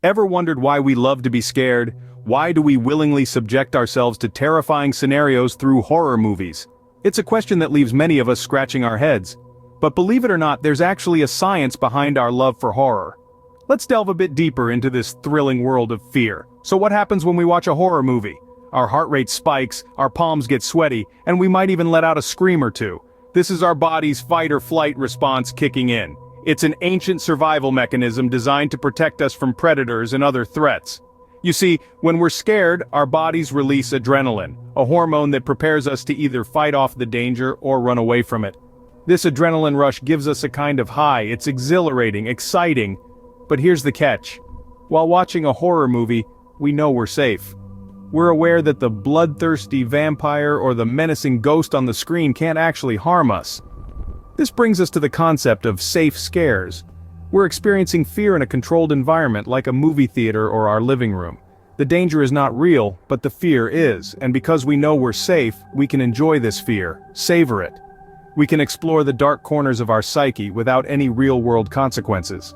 Ever wondered why we love to be scared? Why do we willingly subject ourselves to terrifying scenarios through horror movies? It's a question that leaves many of us scratching our heads. But believe it or not, there's actually a science behind our love for horror. Let's delve a bit deeper into this thrilling world of fear. So what happens when we watch a horror movie? Our heart rate spikes, our palms get sweaty, and we might even let out a scream or two. This is our body's fight or flight response kicking in. It's an ancient survival mechanism designed to protect us from predators and other threats. You see, when we're scared, our bodies release adrenaline, a hormone that prepares us to either fight off the danger or run away from it. This adrenaline rush gives us a kind of high. It's exhilarating, exciting. But here's the catch. While watching a horror movie, we know we're safe. We're aware that the bloodthirsty vampire or the menacing ghost on the screen can't actually harm us. This brings us to the concept of safe scares. We're experiencing fear in a controlled environment like a movie theater or our living room. The danger is not real, but the fear is, and because we know we're safe, we can enjoy this fear, savor it. We can explore the dark corners of our psyche without any real-world consequences.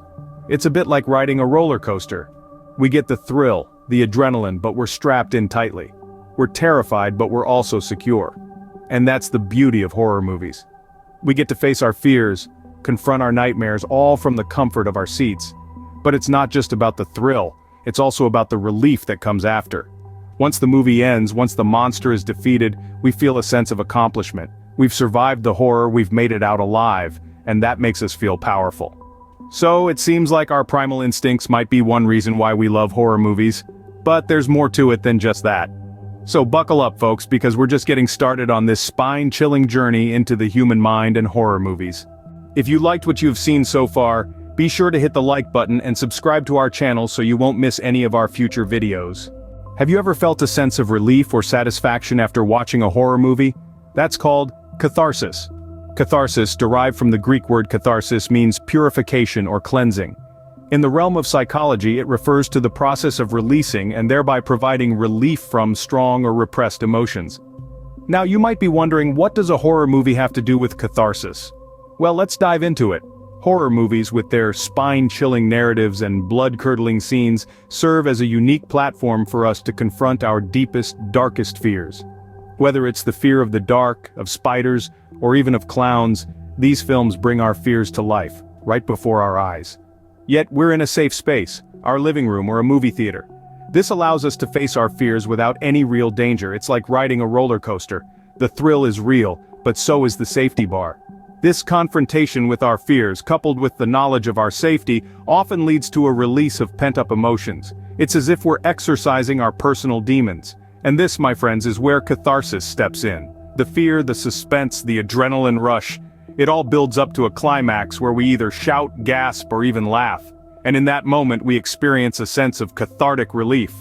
It's a bit like riding a roller coaster. We get the thrill, the adrenaline, but we're strapped in tightly. We're terrified, but we're also secure. And that's the beauty of horror movies. We get to face our fears, confront our nightmares, all from the comfort of our seats. But it's not just about the thrill, it's also about the relief that comes after. Once the movie ends, once the monster is defeated, we feel a sense of accomplishment. We've survived the horror, we've made it out alive, and that makes us feel powerful. So it seems like our primal instincts might be one reason why we love horror movies, but there's more to it than just that. So buckle up, folks, because we're just getting started on this spine-chilling journey into the human mind and horror movies. If you liked what you've seen so far, be sure to hit the like button and subscribe to our channel so you won't miss any of our future videos. Have you ever felt a sense of relief or satisfaction after watching a horror movie? That's called catharsis. Catharsis, derived from the Greek word catharsis, means purification or cleansing. In the realm of psychology, it refers to the process of releasing and thereby providing relief from strong or repressed emotions. Now you might be wondering, what does a horror movie have to do with catharsis? Well, let's dive into it. Horror movies, with their spine-chilling narratives and blood-curdling scenes, serve as a unique platform for us to confront our deepest, darkest fears. Whether it's the fear of the dark, of spiders, or even of clowns, these films bring our fears to life, right before our eyes. Yet we're in a safe space, our living room or a movie theater. This allows us to face our fears without any real danger. It's like riding a roller coaster. The thrill is real, but so is the safety bar. This confrontation with our fears, coupled with the knowledge of our safety, often leads to a release of pent-up emotions. It's as if we're exorcising our personal demons. And this, my friends, is where catharsis steps in. The fear, the suspense, the adrenaline rush. It all builds up to a climax where we either shout, gasp, or even laugh. And in that moment we experience a sense of cathartic relief.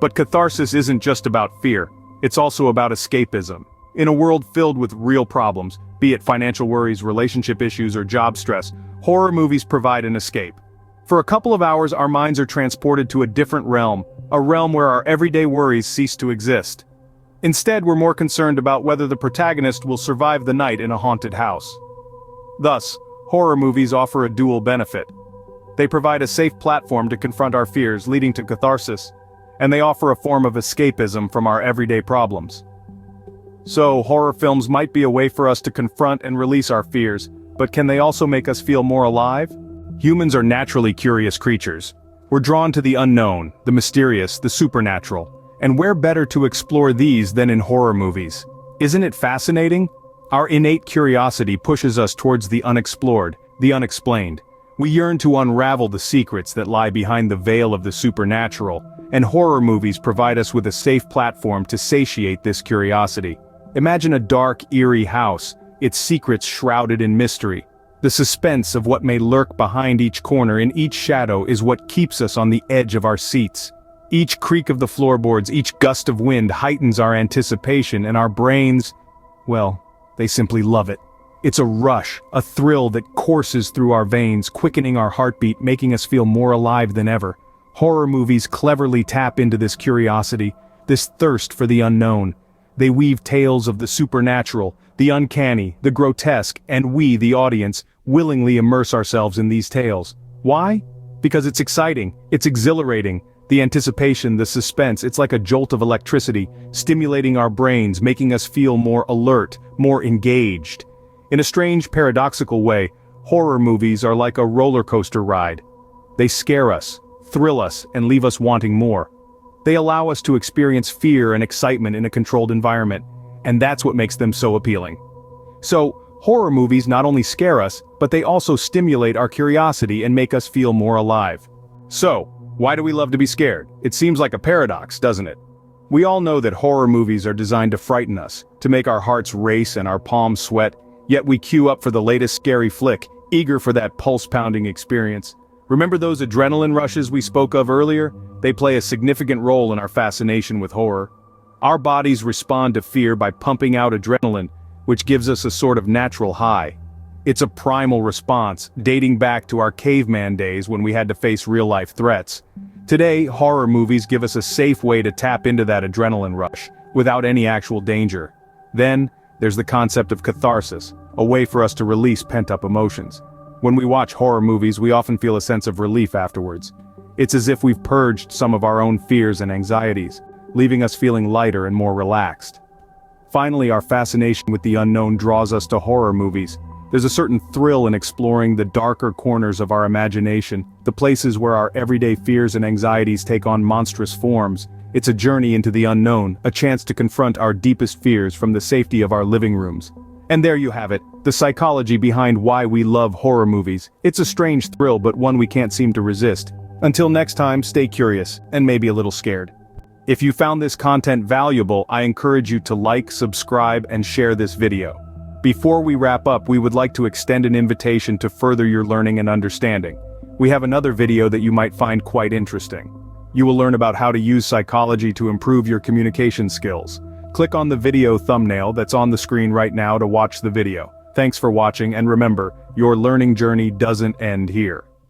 But catharsis isn't just about fear. It's also about escapism. In a world filled with real problems, be it financial worries, relationship issues, or job stress, horror movies provide an escape. For a couple of hours our minds are transported to a different realm, a realm where our everyday worries cease to exist. Instead, we're more concerned about whether the protagonist will survive the night in a haunted house. Thus, horror movies offer a dual benefit. They provide a safe platform to confront our fears, leading to catharsis, and they offer a form of escapism from our everyday problems. So, horror films might be a way for us to confront and release our fears, but can they also make us feel more alive? Humans are naturally curious creatures. We're drawn to the unknown, the mysterious, the supernatural. And where better to explore these than in horror movies? Isn't it fascinating? Our innate curiosity pushes us towards the unexplored, the unexplained. We yearn to unravel the secrets that lie behind the veil of the supernatural, and horror movies provide us with a safe platform to satiate this curiosity. Imagine a dark, eerie house, its secrets shrouded in mystery. The suspense of what may lurk behind each corner, in each shadow, is what keeps us on the edge of our seats. Each creak of the floorboards, each gust of wind heightens our anticipation, and our brains, well, they simply love it. It's a rush, a thrill that courses through our veins, quickening our heartbeat, making us feel more alive than ever. Horror movies cleverly tap into this curiosity, this thirst for the unknown. They weave tales of the supernatural, the uncanny, the grotesque, and we, the audience, willingly immerse ourselves in these tales. Why? Because it's exciting, it's exhilarating, the anticipation, the suspense, it's like a jolt of electricity, stimulating our brains, making us feel more alert, more engaged. In a strange, paradoxical way, horror movies are like a roller coaster ride. They scare us, thrill us, and leave us wanting more. They allow us to experience fear and excitement in a controlled environment, and that's what makes them so appealing. So, horror movies not only scare us, but they also stimulate our curiosity and make us feel more alive. So, why do we love to be scared? It seems like a paradox, doesn't it? We all know that horror movies are designed to frighten us, to make our hearts race and our palms sweat, yet we queue up for the latest scary flick, eager for that pulse-pounding experience. Remember those adrenaline rushes we spoke of earlier? They play a significant role in our fascination with horror. Our bodies respond to fear by pumping out adrenaline, which gives us a sort of natural high. It's a primal response, dating back to our caveman days when we had to face real-life threats. Today, horror movies give us a safe way to tap into that adrenaline rush, without any actual danger. Then, there's the concept of catharsis, a way for us to release pent-up emotions. When we watch horror movies, we often feel a sense of relief afterwards. It's as if we've purged some of our own fears and anxieties, leaving us feeling lighter and more relaxed. Finally, our fascination with the unknown draws us to horror movies. There's a certain thrill in exploring the darker corners of our imagination, the places where our everyday fears and anxieties take on monstrous forms. It's a journey into the unknown, a chance to confront our deepest fears from the safety of our living rooms. And there you have it, the psychology behind why we love horror movies. It's a strange thrill, but one we can't seem to resist. Until next time, stay curious, and maybe a little scared. If you found this content valuable, I encourage you to like, subscribe, and share this video. Before we wrap up, we would like to extend an invitation to further your learning and understanding. We have another video that you might find quite interesting. You will learn about how to use psychology to improve your communication skills. Click on the video thumbnail that's on the screen right now to watch the video. Thanks for watching, and remember, your learning journey doesn't end here.